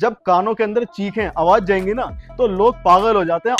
जब कानों के अंदर चीखें आवाज जाएंगी ना तो लोग पागल हो जाते हैं।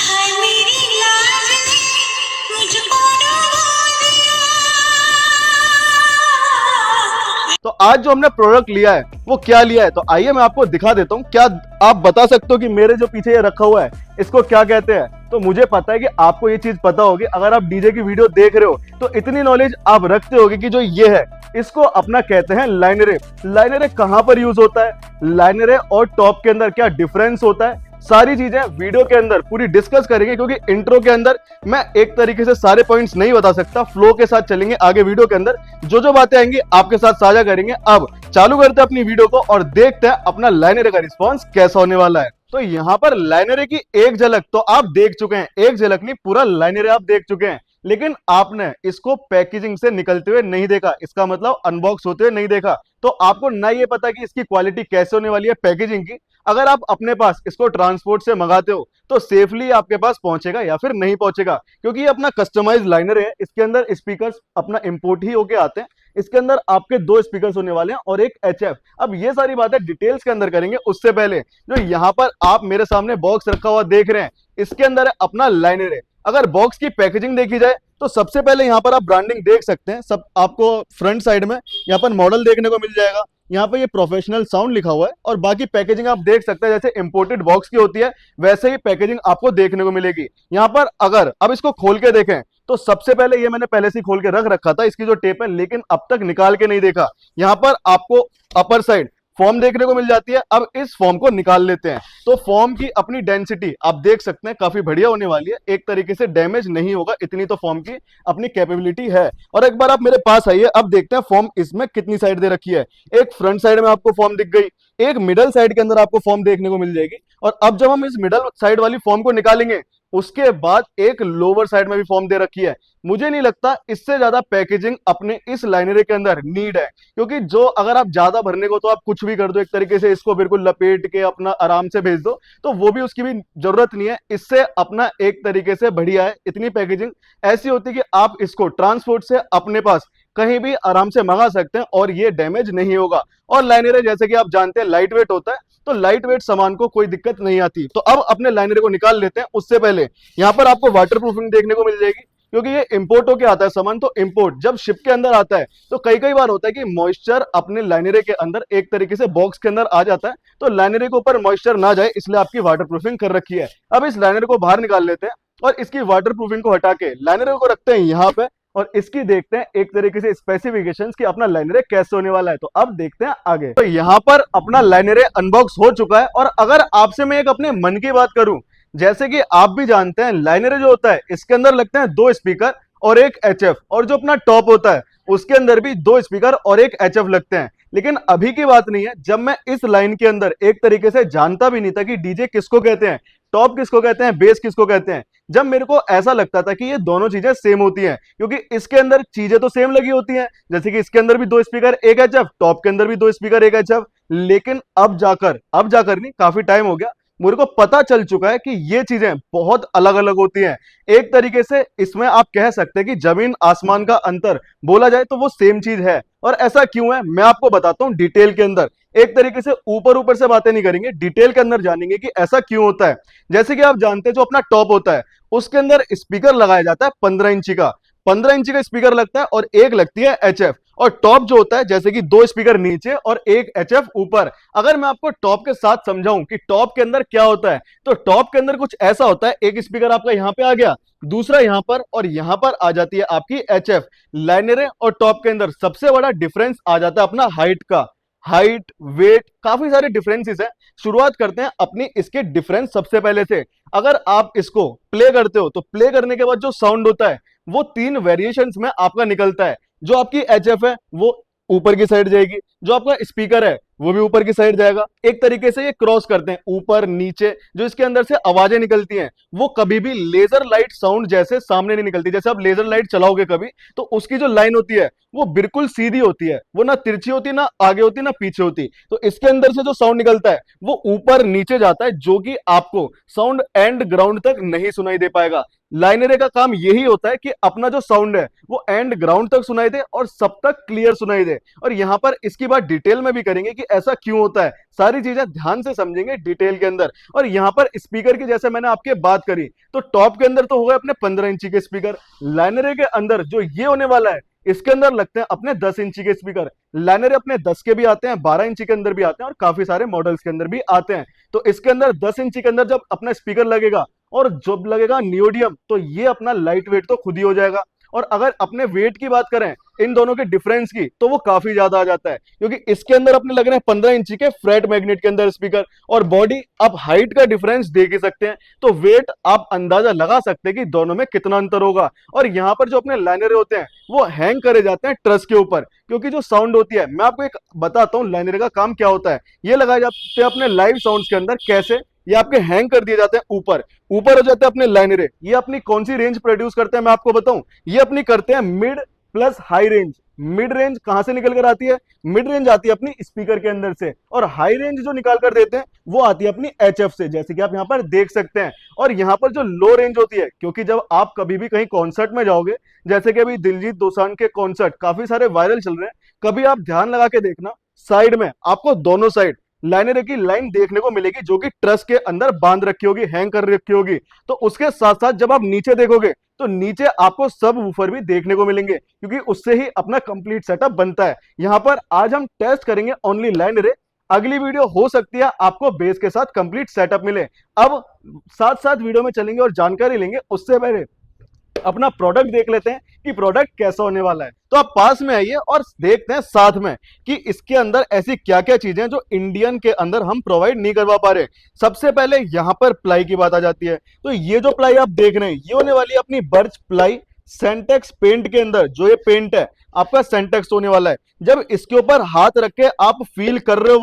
तो आज जो हमने प्रोडक्ट लिया है वो क्या लिया है, तो आइए मैं आपको दिखा देता हूँ। क्या आप बता सकते हो कि मेरे जो पीछे ये रखा हुआ है इसको क्या कहते हैं? तो मुझे पता है कि आपको ये चीज पता होगी। अगर आप डीजे की वीडियो देख रहे हो तो इतनी नॉलेज आप रखते होगे कि जो ये है इसको अपना कहते हैं लाइनरे। लाइनरे कहां पर यूज होता है, लाइनरे और टॉप के अंदर क्या डिफरेंस होता है, सारी चीजें वीडियो के अंदर पूरी डिस्कस करेंगे। क्योंकि इंट्रो के अंदर मैं एक तरीके से सारे पॉइंट्स नहीं बता सकता, फ्लो के साथ चलेंगे आगे। वीडियो के अंदर जो जो बातें आएंगी आपके साथ साझा करेंगे। अब चालू करते हैं अपनी वीडियो को और देखते हैं अपना लाइनरे का रिस्पॉन्स कैसा होने वाला है। तो यहाँ पर लाइनरे की एक झलक तो आप देख चुके हैं, एक झलक नहीं पूरा लाइनरे आप देख चुके हैं, लेकिन आपने इसको पैकेजिंग से निकलते हुए नहीं देखा। इसका मतलब अनबॉक्स होते हुए नहीं देखा, तो आपको ना ये पता कि इसकी क्वालिटी कैसे होने वाली है पैकेजिंग की। अगर आप अपने पास इसको ट्रांसपोर्ट से मंगाते हो तो सेफली आपके पास पहुंचेगा या फिर नहीं पहुंचेगा, क्योंकि ये अपना कस्टमाइज लाइनर है। इसके अंदर स्पीकर्स अपना इंपोर्ट ही होके आते हैं। इसके अंदर आपके 2 स्पीकर्स होने वाले हैं और एक एचएफ। अब ये सारी बातें डिटेल्स के अंदर करेंगे। उससे पहले जो यहाँ पर आप मेरे सामने बॉक्स रखा हुआ देख रहे हैं, इसके अंदर है अपना लाइनर है। अगर बॉक्स की पैकेजिंग देखी जाए तो सबसे पहले यहाँ पर आप ब्रांडिंग देख सकते हैं। सब आपको फ्रंट साइड में यहाँ पर मॉडल देखने को मिल जाएगा। यहाँ पे ये प्रोफेशनल साउंड लिखा हुआ है और बाकी पैकेजिंग आप देख सकते हैं जैसे इंपोर्टेड बॉक्स की होती है वैसे ही पैकेजिंग आपको देखने को मिलेगी। यहाँ पर अगर अब इसको खोल के देखें तो सबसे पहले ये मैंने पहले से खोल के रख रखा था इसकी जो टेप है, लेकिन अब तक निकाल के नहीं देखा। यहाँ पर आपको अपर साइड फॉर्म देखने को मिल जाती है। अब इस फॉर्म को निकाल लेते हैं। तो फॉर्म की अपनी डेंसिटी आप देख सकते हैं काफी बढ़िया होने वाली है, एक तरीके से डैमेज नहीं होगा, इतनी तो फॉर्म की अपनी कैपेबिलिटी है। और एक बार आप मेरे पास आइए, अब देखते हैं फॉर्म इसमें कितनी साइड दे रखी है। एक फ्रंट साइड में आपको फॉर्म दिख गई, एक मिडल साइड के अंदर आपको फॉर्म देखने को मिल जाएगी। और अब जब हम इस मिडल साइड वाली फॉर्म को निकालेंगे उसके बाद एक लोअर साइड में भी फॉर्म दे रखी है। मुझे नहीं लगता इससे ज्यादा पैकेजिंग अपने इस लाइनरे के अंदर नीड है, क्योंकि जो अगर आप ज्यादा भरने को तो आप कुछ भी कर दो, एक तरीके से इसको बिल्कुल लपेट के अपना आराम से भेज दो, तो वो भी उसकी भी जरूरत नहीं है। इससे अपना एक तरीके से बढ़िया है। इतनी पैकेजिंग ऐसी होती है कि आप इसको ट्रांसपोर्ट से अपने पास कहीं भी आराम से मंगा सकते हैं और ये डैमेज नहीं होगा। और लाइनरे जैसे कि आप जानते हैं लाइट वेट होता है, तो लाइट वेट सामान को कोई दिक्कत नहीं आती। तो अब अपने लाइनरे को निकाल लेते हैं। उससे पहले यहाँ पर आपको वाटर प्रूफिंग देखने को मिल जाएगी, क्योंकि ये इंपोर्ट होके आता है सामान। तो इंपोर्ट जब शिप के अंदर आता है तो कई कई बार होता है कि मॉइस्चर अपने लाइनरे के अंदर एक तरीके से बॉक्स के अंदर आ जाता है, तो लाइनरे के ऊपर मॉइस्चर ना जाए इसलिए आपकी वाटर प्रूफिंग कर रखी है। अब इस लाइनरे को बाहर निकाल लेते हैं और इसकी वाटर प्रूफिंग को हटा के लाइनरे को रखते हैं यहाँ पे और इसकी देखते हैं एक तरीके से स्पेसिफिकेशंस कि अपना लाइनरे कैसे होने वाला है। तो अब देखते हैं आगे। तो यहाँ पर अपना लाइनरे अनबॉक्स हो चुका है। और अगर आपसे मैं एक अपने मन की बात करूं, जैसे कि आप भी जानते हैं लाइनरे जो होता है इसके अंदर लगते हैं 2 स्पीकर और एक एचएफ, और जो अपना टॉप होता है उसके अंदर भी 2 स्पीकर और एक एचएफ लगते हैं। लेकिन अभी की बात नहीं है, जब मैं इस लाइन के अंदर एक तरीके से जानता भी नहीं था कि डीजे किसको कहते हैं, टॉप किसको कहते हैं, बेस किसको कहते हैं, जब मेरे को ऐसा लगता था कि ये दोनों चीजें सेम होती हैं, क्योंकि इसके अंदर चीजें तो सेम लगी होती हैं। जैसे कि इसके अंदर भी 2 स्पीकर एक एचएफ, टॉप के अंदर भी 2 स्पीकर एक एचएफ। लेकिन अब जाकर नहीं, काफी टाइम हो गया, मुझे को पता चल चुका है कि ये चीजें बहुत अलग अलग होती हैं। एक तरीके से इसमें आप कह सकते हैं कि जमीन आसमान का अंतर बोला जाए तो वो सेम चीज है। और ऐसा क्यों है मैं आपको बताता हूं डिटेल के अंदर। एक तरीके से ऊपर ऊपर से बातें नहीं करेंगे, डिटेल के अंदर जानेंगे कि ऐसा क्यों होता है। जैसे कि आप जानते हैं जो अपना टॉप होता है उसके अंदर स्पीकर लगाया जाता है 15 इंची का, 15 इंची का स्पीकर लगता है और एक लगती है एचएफ। और टॉप जो होता है जैसे कि 2 स्पीकर नीचे और एक एचएफ ऊपर। अगर मैं आपको टॉप के साथ समझाऊं कि टॉप के अंदर क्या होता है, तो टॉप के अंदर कुछ ऐसा होता है, एक स्पीकर आपका यहां पे आ गया, दूसरा यहां पर, और यहां पर आ जाती है आपकी एचएफ। लाइनरे और टॉप के अंदर सबसे बड़ा डिफरेंस आ जाता है अपना हाइट का। हाइट, वेट, काफी सारे डिफरेंसेस है। शुरुआत करते हैं अपनी इसके डिफरेंस सबसे पहले से। अगर आप इसको प्ले करते हो तो प्ले करने के बाद जो साउंड होता है वो 3 वेरिएशंस में आपका निकलता है। जो आपकी एचएफ है वो ऊपर की साइड जाएगी, जो आपका स्पीकर है वो भी ऊपर की साइड जाएगा। एक तरीके से ये क्रॉस करते हैं ऊपर नीचे। जो इसके अंदर से आवाजें निकलती हैं वो कभी भी लेजर लाइट साउंड जैसे सामने नहीं निकलती। जैसे आप लेजर लाइट चलाओगे कभी तो उसकी जो लाइन होती है वो बिल्कुल सीधी होती है, वो ना तिरछी होती, ना आगे होती, ना पीछे होती। तो इसके अंदर से जो साउंड निकलता है वो ऊपर नीचे जाता है, जो कि आपको साउंड एंड ग्राउंड तक नहीं सुनाई दे पाएगा। लाइनरे का काम यही होता है कि अपना जो साउंड है वो एंड ग्राउंड तक सुनाई दे और सब तक क्लियर सुनाई दे। और यहां पर इसकी बात डिटेल में भी करेंगे कि ऐसा क्यों होता है, सारी चीजें ध्यान से समझेंगे डिटेल के अंदर। और यहाँ पर स्पीकर की जैसे मैंने आपके बात करी, तो टॉप के अंदर तो हो गए अपने 15 इंची के स्पीकर। लाइनरे के अंदर जो ये होने वाला है, इसके अंदर लगते हैं अपने 10 इंची के स्पीकर। लाइनरे अपने 10 के भी आते हैं, 12 इंची के अंदर भी आते हैं, और काफी सारे मॉडल्स के अंदर भी आते हैं। तो इसके अंदर 10 इंची के अंदर जब अपना स्पीकर लगेगा और जब लगेगा नियोडियम, तो ये अपना लाइट वेट तो खुद ही हो जाएगा। और अगर अपने वेट की बात करें इन दोनों के डिफरेंस की, तो वो काफी ज्यादा आ जाता है, क्योंकि इसके अंदर अपने लग रहे हैं 15 इंची के फ्लैट मैग्नेट के अंदर स्पीकर, और बॉडी आप हाइट का डिफरेंस देख ही सकते हैं। तो वेट आप अंदाजा लगा सकते हैं कि दोनों में कितना अंतर होगा। और यहाँ पर जो अपने लाइनरे होते हैं वो हैंग करे जाते हैं ट्रस के ऊपर, क्योंकि जो साउंड होती है, मैं आपको एक बताता हूँ लाइनरे का काम क्या होता है। ये लगाए जाते हैं अपने लाइव साउंड्स के अंदर। कैसे? ये आपके हैंग कर दिए जाते हैं ऊपर, ऊपर हो जाते हैं अपने लाइनरे। ये अपनी कौन सी रेंज प्रोड्यूस करते हैं मैं आपको बताऊं, ये अपनी करते हैं mid plus high range. Mid range कहां से निकल कर आती है? मिड रेंज आती है अपनी स्पीकर के अंदर से, और हाई रेंज जो निकाल कर देते हैं वो आती है अपनी एचएफ से, जैसे कि आप यहां पर देख सकते हैं। और यहां पर जो लो रेंज होती है, क्योंकि जब आप कभी भी कहीं कॉन्सर्ट में जाओगे, जैसे कि अभी दिलजीत दोसांझ के कॉन्सर्ट काफी सारे वायरल चल रहे हैं, कभी आप ध्यान लगा के देखना, साइड में आपको दोनों साइड लाइनरे की लाइन देखने को मिलेगी, जो कि ट्रस के अंदर बांध रखी होगी, हैंग कर रखी होगी। तो उसके साथ साथ जब आप नीचे देखोगे, तो नीचे आपको सब वूफर भी देखने को मिलेंगे, क्योंकि उससे ही अपना कंप्लीट सेटअप बनता है। यहां पर आज हम टेस्ट करेंगे ओनली लाइनरे। अगली वीडियो हो सकती है आपको बेस के साथ कंप्लीट सेटअप मिले। अब साथ साथ वीडियो में चलेंगे और जानकारी लेंगे, उससे पहले अपना प्रोडक्ट देख लेते हैं कि प्रोडक्ट कैसा होने वाला है। तो आप पास में आइए और देखते हैं साथ में कि इसके अंदर ऐसी क्या क्या चीजें जो इंडियन के अंदर हम प्रोवाइड नहीं करवा पा रहे। सबसे पहले यहां पर प्लाई की बात आ जाती है। तो ये जो प्लाई आप देख रहे हैं, ये होने वाली है अपनी बर्च प्लाई। सेंटेक्स पेंट के अंदर जो ये पेंट है आपका सेंटेक्स होने वाला है। जब इसके ऊपर हाथ रख के आप फील कर रहे हो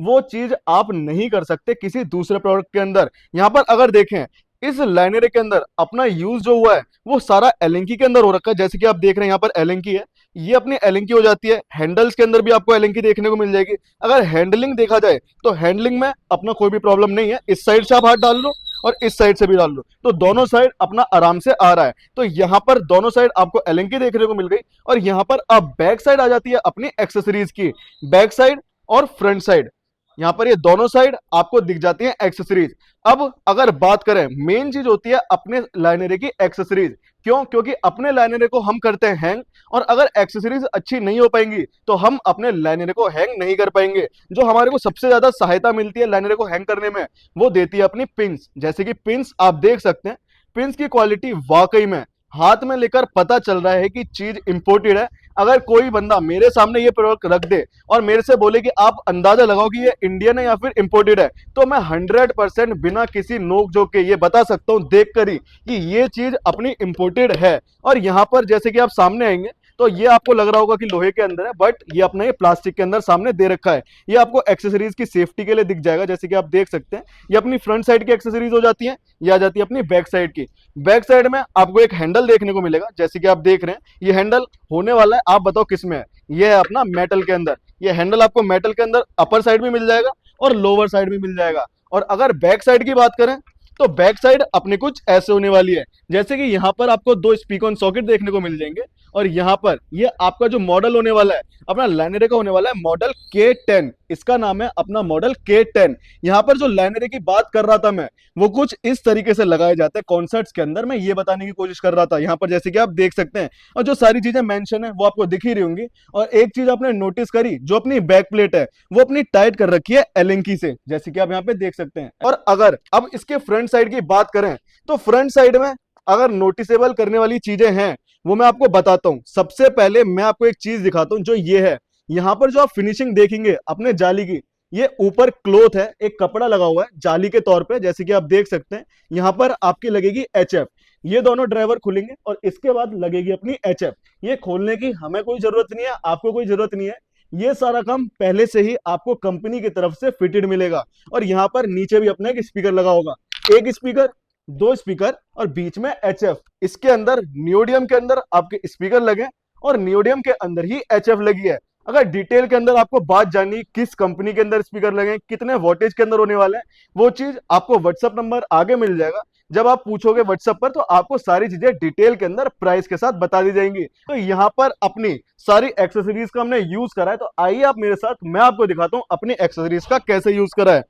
वो चीज आप नहीं कर सकते किसी दूसरे प्रोडक्ट के अंदर। यहां पर अगर देखें, इस लाइनरे के अंदर अपना यूज जो हुआ है वो सारा एलेंकी के अंदर हो रखा है, जैसे कि आप देख रहे हैं यहाँ पर एलेंकी है, ये अपनी एलेंकी हो जाती है। हैंडल्स के अंदर भी आपको एलेंकी देखने को मिल जाएगी। अगर हैंडलिंग देखा जाए तो हैंडलिंग में अपना कोई भी प्रॉब्लम नहीं है, इस साइड से आप हाथ डाल लो और इस साइड से भी डाल लो, तो दोनों साइड अपना आराम से आ रहा है। तो यहाँ पर दोनों साइड आपको एलेंकी देखने को मिल गई। और यहाँ पर अब बैक साइड आ जाती है अपनी एक्सेसरीज की, बैक साइड और फ्रंट साइड, यहाँ पर ये दोनों साइड आपको दिख जाती हैं एक्सेसरीज। अब अगर बात करें, मेन चीज होती है अपने लाइनरे की एक्सेसरीज। क्यों? क्योंकि अपने लाइनरे को हम करते हैं हैंग, और अगर एक्सेसरीज अच्छी नहीं हो पाएंगी तो हम अपने लाइनरे को हैंग नहीं कर पाएंगे। जो हमारे को सबसे ज्यादा सहायता मिलती है लाइनरे को हैंग करने में, वो देती है अपनी पिंस। जैसे कि पिंस आप देख सकते हैं, पिंस की क्वालिटी वाकई में हाथ में लेकर पता चल रहा है कि चीज इंपोर्टेड है। अगर कोई बंदा मेरे सामने ये प्रोडक्ट रख दे और मेरे से बोले कि आप अंदाजा लगाओ कि ये इंडियन है या फिर इंपोर्टेड है, तो मैं 100% बिना किसी नोक झोंक के ये बता सकता हूं देख कर ही कि ये चीज अपनी इंपोर्टेड है। और यहाँ पर जैसे कि आप सामने आएंगे तो ये आपको लग रहा होगा कि लोहे के अंदर है, बट ये अपना ये प्लास्टिक के अंदर सामने दे रखा है। ये आपको एक्सेसरीज की सेफ्टी के लिए दिख जाएगा, जैसे कि आप देख सकते हैं। ये अपनी फ्रंट साइड की एक्सेसरीज हो जाती है, ये आ जाती है अपनी बैक साइड की। बैक साइड में आपको एक हैंडल देखने को मिलेगा, जैसे कि आप देख रहे हैं। ये हैंडल होने वाला है, आप बताओ किस में है? ये है अपना मेटल के अंदर। ये हैंडल आपको मेटल के अंदर अपर साइड में मिल जाएगा और लोअर साइड में मिल जाएगा। और अगर बैक साइड की बात करें तो बैक साइड अपने कुछ ऐसे होने वाली है, जैसे कि यहाँ पर आपको दो स्पीकर ऑन सॉकेट देखने को मिल जाएंगे। और यहाँ पर ये आपका जो मॉडल होने वाला है अपना लाइनरे का होने वाला है मॉडल K10, इसका नाम है अपना मॉडल K10। यहाँ पर जो लाइनरे की बात कर रहा था मैं, वो कुछ इस तरीके से लगाए जाते हैं कॉन्सर्ट्स के अंदर। मैं ये बताने की कोशिश कर रहा था, यहाँ पर जैसे कि आप देख सकते हैं। और जो सारी चीजें मेंशन है वो आपको दिख ही रही होंगी। और एक चीज आपने नोटिस करी, जो अपनी बैक प्लेट है वो अपनी टाइट कर रखी है एलेंकी से, जैसे कि आप यहाँ पे देख सकते हैं। और अगर अब इसके फ्रंट साइड की बात करें तो फ्रंट साइड में अगर नोटिसेबल करने वाली चीजें हैं वो मैं आपको बताता हूं। सबसे पहले मैं आपको एक चीज दिखाता हूं, जो ये है। यहां पर जो आप फिनिशिंग देखेंगे अपने जाली की, ये ऊपर क्लोथ है, एक कपड़ा लगा हुआ है जाली के तौर पे, जैसे कि आप देख सकते हैं। यहां पर आपकी लगेगी HF, ये दोनों ड्राइवर खुलेंगे और इसके बाद लगेगी अपनी HF। ये खोलने की हमें कोई जरूरत नहीं है, आपको कोई जरूरत नहीं है। ये सारा काम पहले से ही आपको कंपनी की तरफ से फिटेड मिलेगा। और यहाँ पर नीचे भी अपना एक स्पीकर लगा होगा, एक स्पीकर, दो स्पीकर और बीच में HF। इसके अंदर नियोडियम के अंदर आपके स्पीकर लगे और नियोडियम के अंदर ही HF लगी है। अगर डिटेल के अंदर आपको बात जाननी किस कंपनी के अंदर स्पीकर लगे, कितने वोल्टेज के अंदर होने वाले हैं, वो चीज आपको व्हाट्सएप नंबर आगे मिल जाएगा। जब आप पूछोगे व्हाट्सएप पर तो आपको सारी चीजें डिटेल के अंदर प्राइस के साथ बता दी जाएंगी। तो यहाँ पर अपनी सारी एक्सेसरीज का हमने यूज करा है, तो आइए आप मेरे साथ, मैं आपको दिखाता हूँ अपनी एक्सेसरीज का कैसे यूज करा है।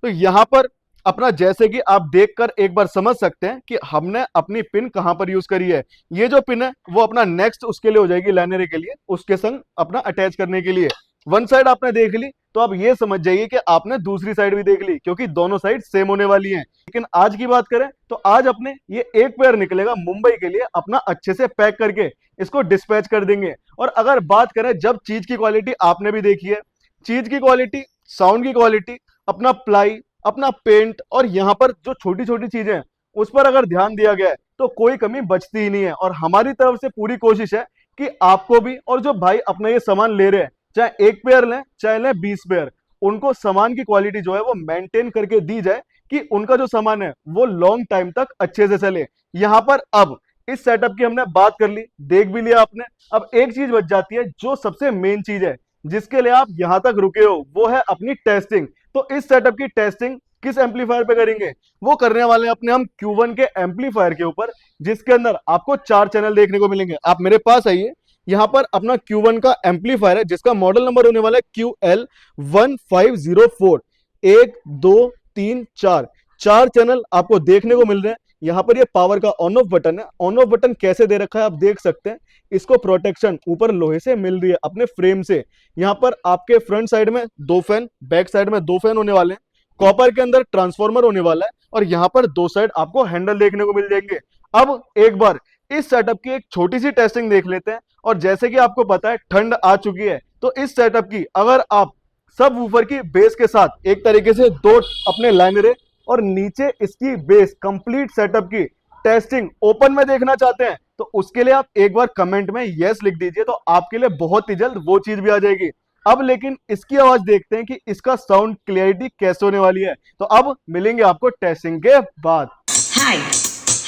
तो यहाँ पर अपना, जैसे कि आप देखकर एक बार समझ सकते हैं कि हमने अपनी पिन कहां पर यूज करी है। ये जो पिन है वो अपना नेक्स्ट उसके लिए हो जाएगी, लाइनरे के लिए, उसके संग अपना अटैच करने के लिए। वन साइड आपने देख ली, तो आप ये समझ जाइए कि आपने दूसरी साइड भी देख ली, क्योंकि दोनों साइड सेम होने वाली हैं। लेकिन आज की बात करें तो आज अपने ये एक पेयर निकलेगा मुंबई के लिए, अपना अच्छे से पैक करके इसको डिस्पैच कर देंगे। और अगर बात करें जब चीज की क्वालिटी आपने भी देखी है, चीज की क्वालिटी, साउंड की क्वालिटी, अपना प्लाई, अपना पेंट, और यहाँ पर जो छोटी छोटी चीजें हैं उस पर अगर ध्यान दिया गया है तो कोई कमी बचती ही नहीं है। और हमारी तरफ से पूरी कोशिश है कि आपको भी, और जो भाई अपना ये सामान ले रहे हैं, चाहे एक पेयर लें चाहे लें 20 पेयर, उनको सामान की क्वालिटी जो है वो मेंटेन करके दी जाए कि उनका जो सामान है वो लॉन्ग टाइम तक अच्छे से चले। यहाँ पर अब इस सेटअप की हमने बात कर ली, देख भी लिया आपने। अब एक चीज बच जाती है जो सबसे मेन चीज है, जिसके लिए आप यहां तक रुके हो, वो है अपनी टेस्टिंग। तो इस सेटअप की टेस्टिंग किस एम्पलीफायर पे करेंगे, वो करने वाले हैं अपने हम Q1 के एम्पलीफायर के ऊपर, जिसके अंदर आपको 4 चैनल देखने को मिलेंगे। आप मेरे पास आइए, यहाँ पर अपना Q1 का एम्पलीफायर है जिसका मॉडल नंबर होने वाला है QL1504। 1 2 3 4 4 चैनल आपको देखने को मिल रहे हैं। यहाँ पर ये पावर का ऑन ऑफ बटन है। ऑन ऑफ बटन कैसे दे रखा है आप देख सकते हैं, इसको प्रोटेक्शन ऊपर लोहे से मिल रही है अपने फ्रेम से। यहाँ पर आपके फ्रंट साइड में 2 फैन, बैक साइड में 2 फैन होने वाले हैं, कॉपर के अंदर ट्रांसफॉर्मर होने वाला है, और यहाँ पर 2 साइड आपको हैंडल देखने को मिल जाएंगे। अब एक बार इस सेटअप की एक छोटी सी टेस्टिंग देख लेते हैं। और जैसे कि आपको पता है ठंड आ चुकी है, तो इस सेटअप की अगर आप सब वूफर की बेस के साथ एक तरीके से 2 अपने लाइनरे और नीचे इसकी बेस कंप्लीट सेटअप की टेस्टिंग ओपन में देखना चाहते हैं, तो उसके लिए आप एक बार कमेंट में यस लिख दीजिए, तो आपके लिए बहुत ही जल्द वो चीज भी आ जाएगी। अब लेकिन इसकी आवाज देखते हैं कि इसका साउंड क्लियरिटी कैसे होने वाली है। तो अब मिलेंगे आपको टेस्टिंग के बाद। हाय हाय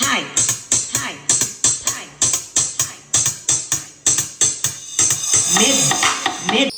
हाय हाय मिड मिड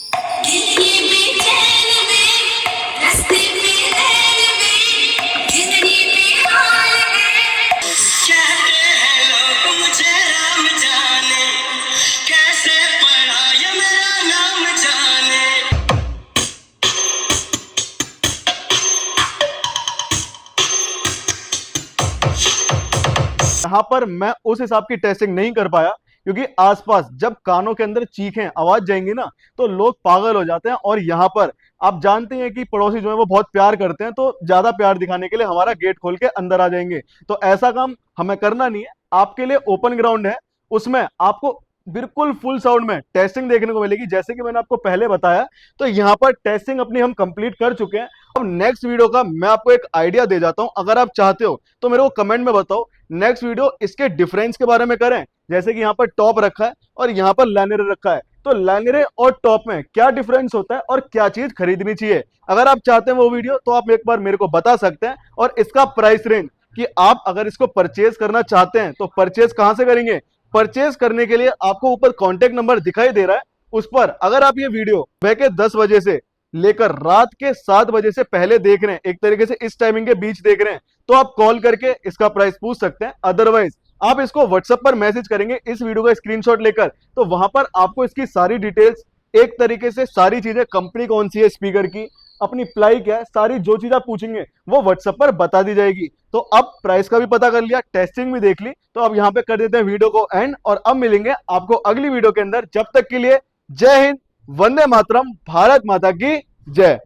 यहाँ पर मैं उस हिसाब की टेस्टिंग नहीं कर पाया, क्योंकि आसपास जब कानों के अंदर चीखें आवाज जाएंगी ना तो लोग पागल हो जाते हैं। और यहाँ पर आप जानते हैं कि पड़ोसी जो है वो बहुत प्यार करते हैं, तो ज्यादा प्यार दिखाने के लिए हमारा गेट खोल के अंदर आ जाएंगे। तो ऐसा काम हमें करना नहीं है। आपके लिए ओपन ग्राउंड है, उसमें आपको बिल्कुल फुल साउंड में टेस्टिंग देखने को मिलेगी। जैसे कि मैंने आपको पहले बताया, तो यहाँ पर टेस्टिंग अपनी हम कंप्लीट कर चुके हैं। अब नेक्स्ट वीडियो का मैं आपको एक आइडिया दे जाता हूं, अगर आप चाहते हो तो मेरे को कमेंट में बताओ नेक्स्ट वीडियो इसके डिफरेंस के बारे में करें। जैसे कि यहाँ पर टॉप रखा है और यहाँ पर लाइनरे रखा है, तो लाइनरे और टॉप में क्या डिफरेंस होता है और क्या चीज खरीदनी चाहिए, अगर आप चाहते हैं वो वीडियो तो आप एक बार मेरे को बता सकते हैं। और इसका प्राइस रेंज, कि आप अगर इसको परचेज करना चाहते हैं तो परचेज कहां से करेंगे। परचेज करने के लिए आपको ऊपर कॉन्टेक्ट नंबर दिखाई दे रहा है, उस पर अगर आप ये वीडियो सुबह के 10 बजे से लेकर रात के 7 बजे से पहले देख रहे हैं, एक तरीके से इस टाइमिंग के बीच देख रहे हैं, तो आप कॉल करके इसका प्राइस पूछ सकते हैं। अदरवाइज आप इसको व्हाट्सएप पर मैसेज करेंगे इस वीडियो का स्क्रीनशॉट लेकर, तो वहां पर आपको इसकी सारी डिटेल्स, एक तरीके से सारी चीजें, कंपनी कौन सी है स्पीकर की, अपनी प्लाई क्या है, सारी जो चीज आप पूछेंगे वो व्हाट्सएप पर बता दी जाएगी। तो अब प्राइस का भी पता कर लिया, टेस्टिंग भी देख ली, तो अब यहाँ पे कर देते हैं वीडियो को एंड, और अब मिलेंगे आपको अगली वीडियो के अंदर। जब तक के लिए जय हिंद, वंदे मातरम, भारत माता की जय।